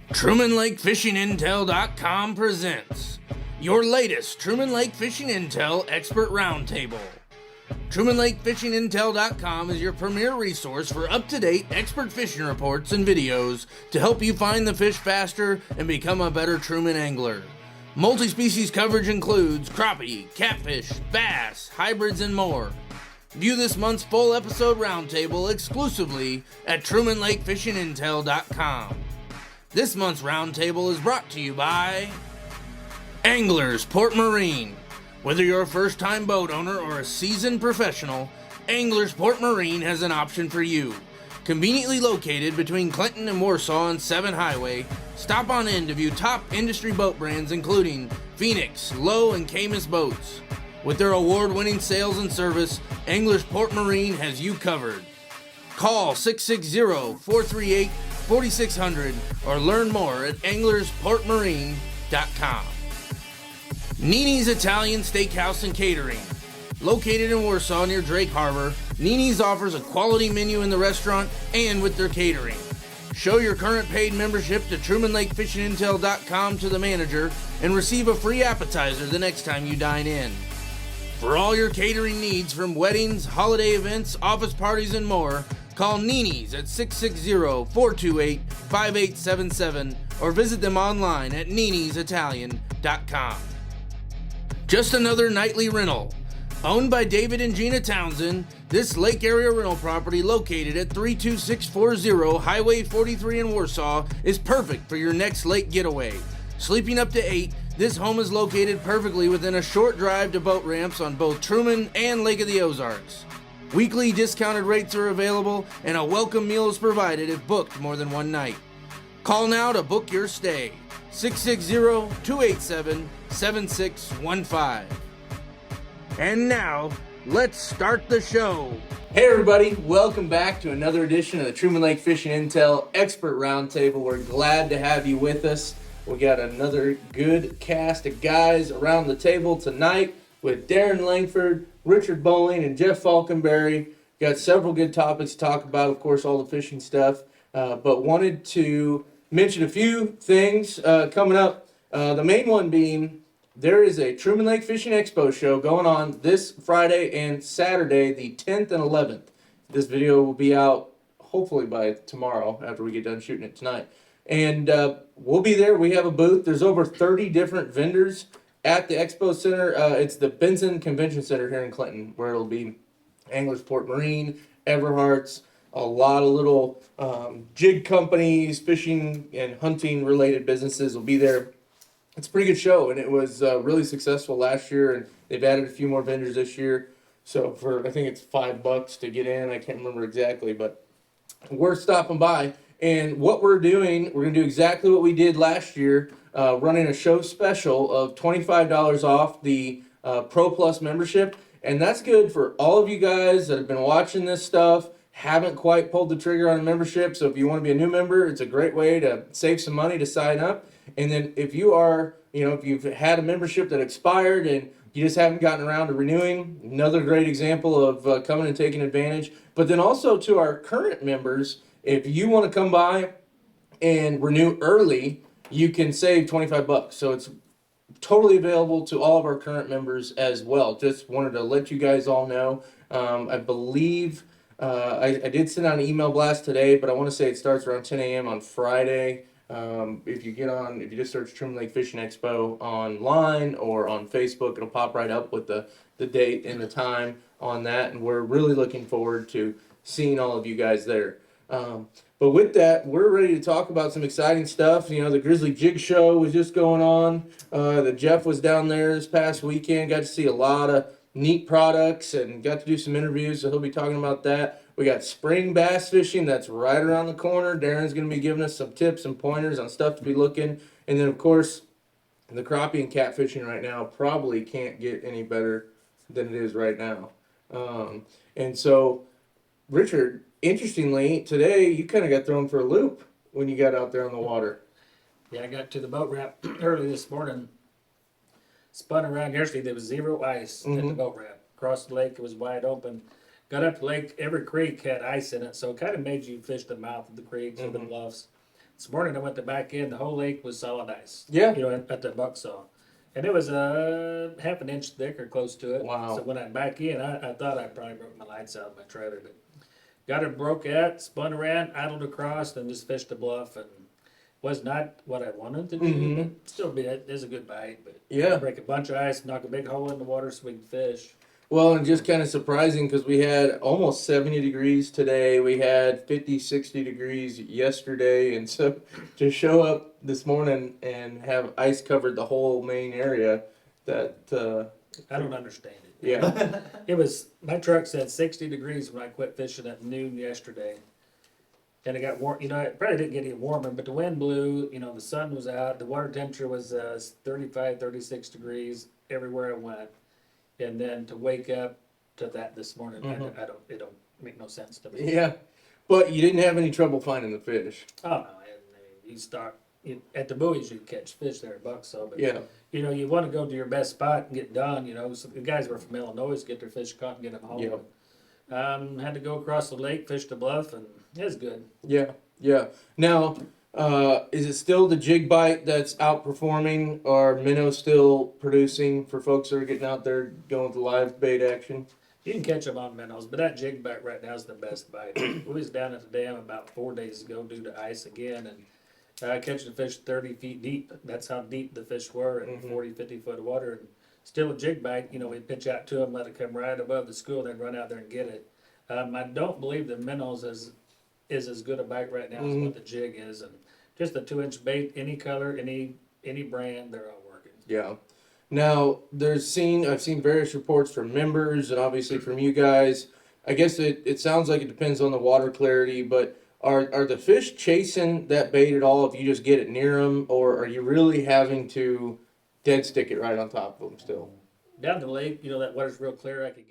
TrumanLakeFishingIntel.com presents your latest Truman Lake Fishing Intel Expert Roundtable. TrumanLakeFishingIntel.com is your premier resource for up-to-date expert fishing reports and videos to help you find the fish faster and become a better Truman angler. Multi-species coverage includes crappie, catfish, bass, hybrids, and more. View this month's full episode roundtable exclusively at TrumanLakeFishingIntel.com. This month's roundtable is brought to you by Anglers Port Marine. Whether you're a first-time boat owner or a seasoned professional, Anglers Port Marine has an option for you. Conveniently located between Clinton and Warsaw on 7 Highway, stop on in to view top industry boat brands including Phoenix, Lowe, and Camus boats. With their award-winning sales and service, Anglers Port Marine has you covered. Call 660-438-4600 or learn more at anglersportmarine.com. Nini's Italian Steakhouse and Catering. Located in Warsaw near Drake Harbor, Nini's offers a quality menu in the restaurant and with their catering. Show your current paid membership to TrumanLakeFishingIntel.com to the manager and receive a free appetizer the next time you dine in. For all your catering needs from weddings, holiday events, office parties, and more, call Nini's at 660-428-5877 or visit them online at ninisitalian.com. Just Another Nightly Rental. Owned by David and Gina Townsend, this lake area rental property located at 32640 Highway 43 in Warsaw is perfect for your next lake getaway. Sleeping up to 8, this home is located perfectly within a short drive to boat ramps on both Truman and Lake of the Ozarks. Weekly discounted rates are available and a welcome meal is provided if booked more than one night. Call now to book your stay. 660-287-7615. And now, let's start the show. Hey everybody, welcome back to another edition of the Truman Lake Fishing Intel Expert Roundtable. We're glad to have you with us. We got another good cast of guys around the table tonight with Darin Lankford, Richard Bowling, and Jeff Faulkenberry. Got several good topics to talk about, of course, all the fishing stuff, but wanted to mention a few things coming up. The main one being there is a Truman Lake Fishing Expo show going on this Friday and Saturday, the 10th and 11th. This video will be out hopefully by tomorrow after we get done shooting it tonight. And we'll be there. We have a booth. There's over 30 different vendors at the Expo Center. It's the Benson Convention Center here in Clinton, where it'll be Anglers Port Marine, Everhart's, a lot of little jig companies, fishing and hunting related businesses will be there. It's a pretty good show, and it was really successful last year, and they've added a few more vendors this year. So for, I think it's $5 to get in. I can't remember exactly, but worth stopping by. And what we're doing, we're going to do exactly what we did last year, running a show special of $25 off the Pro Plus membership. And that's good for all of you guys that have been watching this stuff, haven't quite pulled the trigger on a membership. So if you want to be a new member, it's a great way to save some money to sign up. And then if you are, if you've had a membership that expired and you just haven't gotten around to renewing, another great example of coming and taking advantage. But then also to our current members, if you want to come by and renew early, you can save $25. So it's totally available to all of our current members as well. Just wanted to let you guys all know. I believe I did send out an email blast today, but I want to say it starts around 10 a.m. on Friday. If you just search Truman Lake Fishing Expo online or on Facebook, it'll pop right up with the date and the time on that. And we're really looking forward to seeing all of you guys there. But with that, we're ready to talk about some exciting stuff. The Grizzly Jig Show was just going on. The Jeff was down there this past weekend. Got to see a lot of neat products and got to do some interviews, so he'll be talking about that. We got spring bass fishing that's right around the corner. Darin's going to be giving us some tips and pointers on stuff to be looking. And then, of course, the crappie and catfishing right now probably can't get any better than it is right now. And so, Richard, interestingly, today you kind of got thrown for a loop when you got out there on the water. Yeah, I got to the boat ramp early this morning. Spun around yesterday. There was zero ice at the boat ramp. Across the lake, it was wide open. Got up the lake, every creek had ice in it, so it kind of made you fish the mouth of the creeks or the bluffs. This morning I went to back in, the whole lake was solid ice. Yeah. You know, at the Bucksaw. And it was half an inch thick or close to it. Wow. So when I back in, I thought I probably broke my lights out of my trailer, but got it broke out, spun around, idled across, and just fished the bluff, and was not what I wanted to do, but still be it is a good bite. But Yeah. break a bunch of ice, knock a big hole in the water so we can fish. Well, and just kind of surprising because we had almost 70 degrees today. We had 50, 60 degrees yesterday. And so to show up this morning and have ice covered the whole main area, that, I don't understand it. yeah. It was, my truck said 60 degrees when I quit fishing at noon yesterday. And it got warm, you know, it probably didn't get any warmer, but the wind blew, you know, the sun was out, the water temperature was 35, 36 degrees everywhere I went. And then to wake up to that this morning, it don't make no sense to me. Yeah. But you didn't have any trouble finding the fish. Oh, no, you start, at the buoys you catch fish there at Bucksaw, but Yeah. you know, you want to go to your best spot and get done, you know, so the guys were from Illinois, get their fish caught and get them home. Yeah. Had to go across the lake, fish the bluff, and it was good. Yeah. Yeah. Now, is it still the jig bite that's outperforming, or minnow still producing for folks that are getting out there going with the live bait action? You can catch them on minnows, but that jig bite right now is the best bite. We was down at the dam about 4 days ago due to ice again, and catching fish 30 feet deep. That's how deep the fish were in 40, 50 foot of water. And still a jig bite, you know, we'd pitch out to them, let it come right above the school, then run out there and get it. I don't believe the minnows is as good a bite right now as what the jig is. And just a 2-inch bait, any color, any brand, they're all working. Yeah. Now, I've seen various reports from members and obviously from you guys. I guess it sounds like it depends on the water clarity, but are the fish chasing that bait at all if you just get it near them, or are you really having to dead stick it right on top of them still? Down the lake, you know, that water's real clear. I could